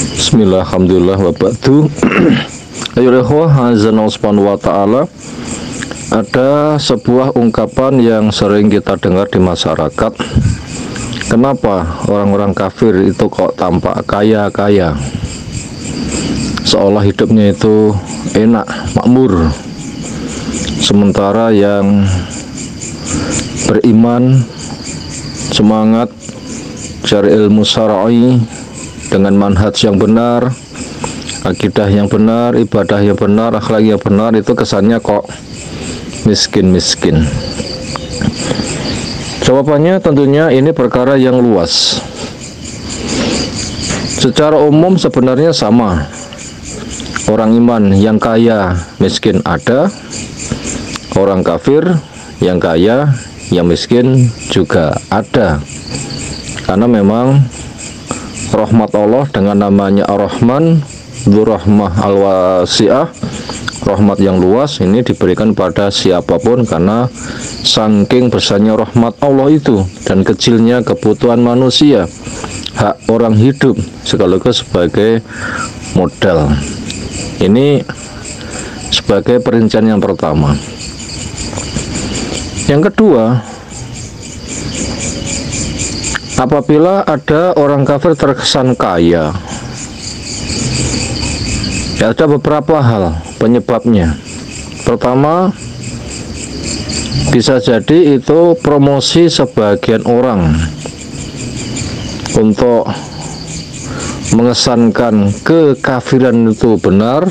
Bismillah, alhamdulillah, wa ba'du. Ayo ikhwah, azza subhanahu wa ta'ala. Ada sebuah ungkapan yang sering kita dengar di masyarakat. Kenapa orang-orang kafir itu kok tampak kaya-kaya? Seolah hidupnya itu enak, makmur. Sementara yang beriman, semangat, cari ilmu syar'i dengan manhaj yang benar, akidah yang benar, ibadah yang benar, akhlak yang benar, itu kesannya kok miskin-miskin. Jawabannya tentunya ini perkara yang luas. Secara umum sebenarnya sama. Orang iman yang kaya, miskin ada. Orang kafir yang kaya, yang miskin juga ada. Karena memang rahmat Allah dengan namanya Ar-Rahman, Dzur-Rahmah Al-Wasi'ah, rahmat yang luas ini diberikan pada siapapun karena saking besarnya rahmat Allah itu dan kecilnya kebutuhan manusia, hak orang hidup sekaligus sebagai modal. Ini sebagai perincian yang pertama. Yang kedua, apabila ada orang kafir terkesan kaya, ya ada beberapa hal penyebabnya. Pertama, bisa jadi itu promosi sebagian orang untuk mengesankan kekafiran itu benar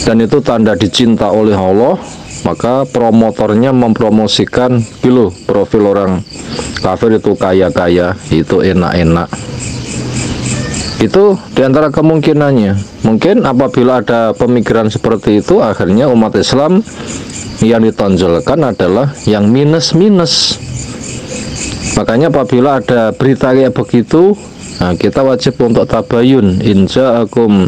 dan itu tanda dicinta oleh Allah, maka promotornya mempromosikan profil orang kafir itu kaya-kaya, itu enak-enak. Itu diantara kemungkinannya. Mungkin apabila ada pemikiran seperti itu, akhirnya umat Islam yang ditonjolkan adalah yang minus-minus. Makanya apabila ada berita kayak begitu, nah kita wajib untuk tabayun. In ja'akum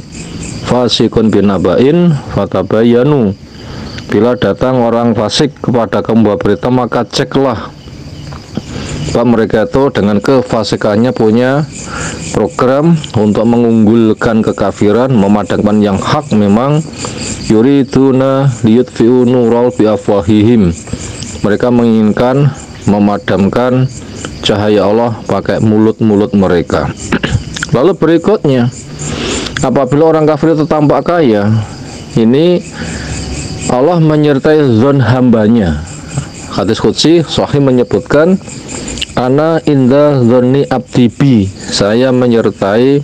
fasikun binaba'in fatabayanu. Bila datang orang fasik kepada kamu berita, maka ceklah bahwa mereka itu dengan kefasikannya punya program untuk mengunggulkan kekafiran, memadamkan yang hak. Memang yuriduna liyutfi'u nural biafwahihim, mereka menginginkan memadamkan cahaya Allah pakai mulut-mulut mereka. Lalu berikutnya, apabila orang kafir itu tampak kaya, ini Allah menyertai zon hambanya. Hadis qudsi sahih menyebutkan, ana inda dzanni abdi bi, saya menyertai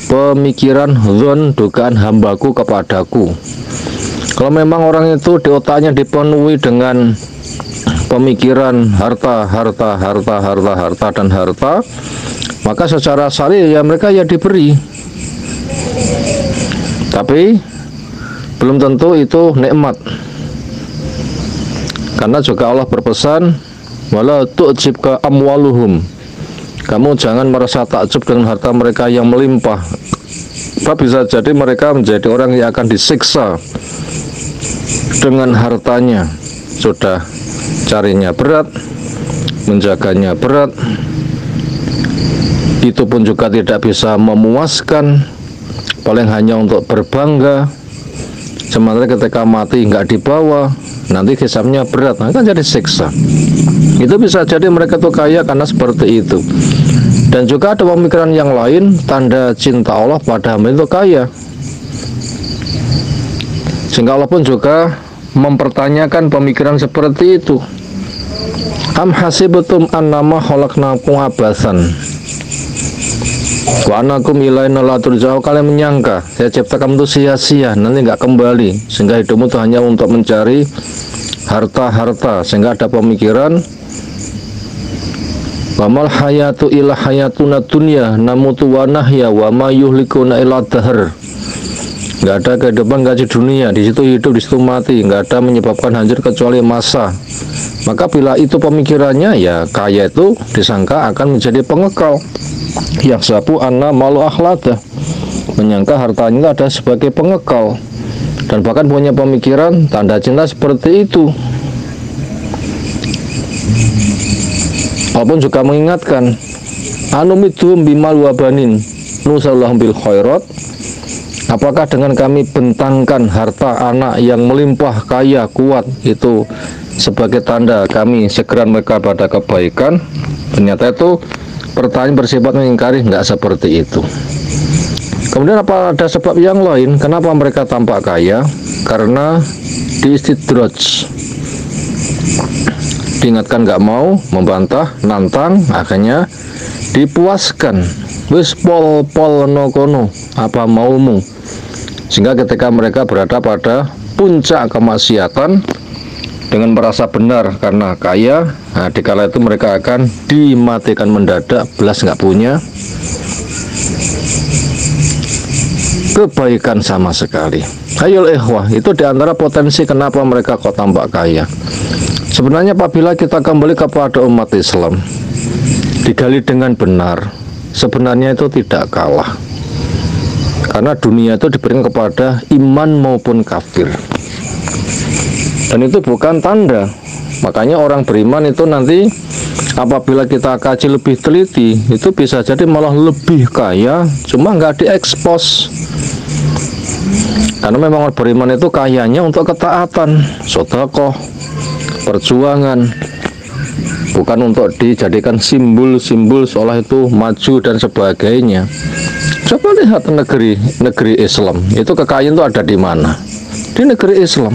pemikiran zon, dugaan hambaku kepadaku. Kalau memang orang itu di otaknya dipenuhi dengan pemikiran harta, dan harta, maka secara syar'i ya mereka ya diberi. Tapi belum tentu itu nikmat. Karena juga Allah berpesan, wala tu'jibka amwaluhum, kamu jangan merasa takjub dengan harta mereka yang melimpah. Sebab bisa jadi mereka menjadi orang yang akan disiksa dengan hartanya. Sudah carinya berat, menjaganya berat, itu pun juga tidak bisa memuaskan, paling hanya untuk berbangga. Sementara ketika mati nggak dibawa, nanti hisabnya berat, nah kan jadi siksa. Itu bisa jadi mereka tuh kaya karena seperti itu. Dan juga ada pemikiran yang lain, tanda cinta Allah pada hamba itu kaya. Sehingga Allah pun juga mempertanyakan pemikiran seperti itu. Am hasibtum annama khalaqnakum abatsan wa annakum ilaina la turja'un, kalian menyangka saya ciptakan itu sia-sia, nanti nggak kembali, sehingga hidupmu itu hanya untuk mencari harta-harta, sehingga ada pemikiran wamal hayatu ila hayatuna dunya namutu wa nahya wa ma yuhlikuna illa dahr. Nggak ada kehidupan gaji dunia, di situ hidup, di situ mati, nggak ada menyebabkan hancur kecuali masa. Maka bila itu pemikirannya, ya kaya itu disangka akan menjadi pengekal. Yang sapu anna malu akhlada, menyangka hartanya itu ada sebagai pengekal, dan bahkan punya pemikiran tanda cinta seperti itu. Walaupun juga mengingatkan, anumidhum bimal wabanin, nusallahum bil khairat, apakah dengan kami bentangkan harta anak yang melimpah kaya kuat itu sebagai tanda kami segera mereka pada kebaikan? Ternyata itu pertanyaan bersifat mengingkari, nggak seperti itu. Kemudian apa ada sebab yang lain kenapa mereka tampak kaya? Karena diistidraj, diingatkan nggak mau, membantah, nantang, akhirnya dipuaskan. Wis pol no kono, apa maumu? Sehingga ketika mereka berada pada puncak kemaksiatan dengan merasa benar karena kaya, nah dikala itu mereka akan dimatikan mendadak, belas nggak punya kebaikan sama sekali. Hayul ikhwah, itu diantara potensi kenapa mereka kok tampak kaya. Sebenarnya apabila kita kembali kepada umat Islam, digali dengan benar, sebenarnya itu tidak kalah. Karena dunia itu diberikan kepada iman maupun kafir. Dan itu bukan tanda. Makanya orang beriman itu nanti apabila kita kaji lebih teliti, itu bisa jadi malah lebih kaya, cuma nggak diekspos. Karena memang orang beriman itu kayanya untuk ketaatan, sedekah, perjuangan, bukan untuk dijadikan simbol-simbol seolah itu maju dan sebagainya. Coba lihat negeri Islam, itu kekayaan itu ada di mana? Di negeri Islam.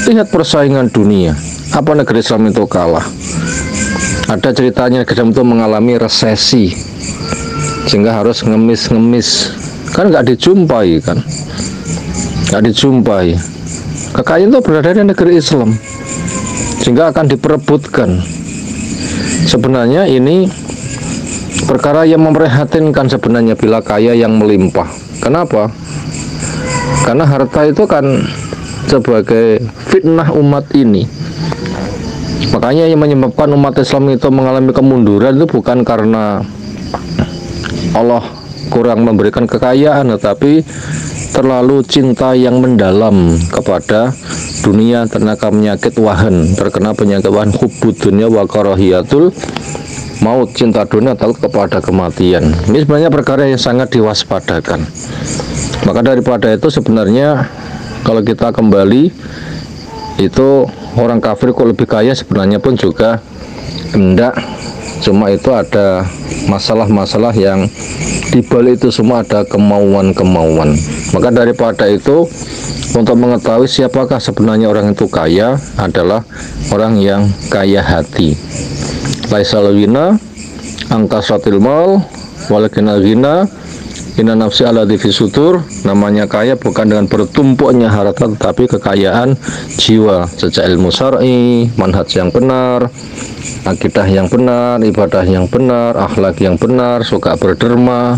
Lihat persaingan dunia, apa negeri Islam itu kalah? Ada ceritanya negeri Islam itu mengalami resesi, sehingga harus ngemis-ngemis, kan nggak dijumpai kan? Nggak dijumpai. Kekayaan itu berada di negeri Islam, sehingga akan diperebutkan. Sebenarnya ini perkara yang memprihatinkan sebenarnya bila kaya yang melimpah. Kenapa? Karena harta itu kan sebagai fitnah umat ini. Makanya yang menyebabkan umat Islam itu mengalami kemunduran itu bukan karena Allah kurang memberikan kekayaan, tetapi terlalu cinta yang mendalam kepada dunia, terkena penyakit wahan, terkena penyakit wahan hubbud dunya wa karahiyatul maut, cinta dunia takut kepada kematian. Ini sebenarnya perkara yang sangat diwaspadakan. Maka daripada itu sebenarnya kalau kita kembali, itu orang kafir kok lebih kaya, sebenarnya pun juga enggak, cuma itu ada masalah-masalah yang dibalik itu semua ada kemauan-kemauan. Maka daripada itu, untuk mengetahui siapakah sebenarnya orang itu kaya adalah orang yang kaya hati. Laisal ghina angkasatil mal walakinal ghina inna nafsi alladzi fi sutur. Namanya kaya bukan dengan bertumpuknya harta, tetapi kekayaan jiwa, sejak ilmu syar'i, manhaj yang benar, akidah yang benar, ibadah yang benar, akhlak yang benar, suka berderma,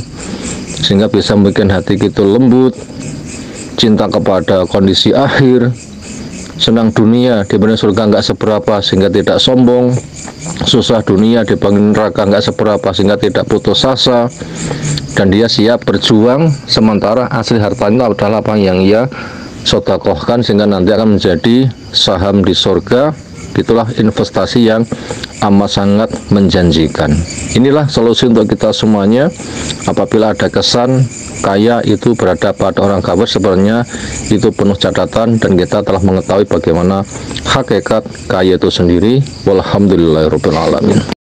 sehingga bisa membuat hati kita lembut, cinta kepada kondisi akhir, senang dunia dibanding surga nggak seberapa sehingga tidak sombong, susah dunia dibanding neraka nggak seberapa sehingga tidak putus asa, dan dia siap berjuang sementara asli hartanya adalah apa yang ia sedekahkan sehingga nanti akan menjadi saham di surga. Itulah investasi yang amat sangat menjanjikan. Inilah solusi untuk kita semuanya. Apabila ada kesan kaya itu berada pada orang kafir, sebenarnya itu penuh catatan dan kita telah mengetahui bagaimana hakikat kaya itu sendiri. Walhamdulillahirabbil alamin.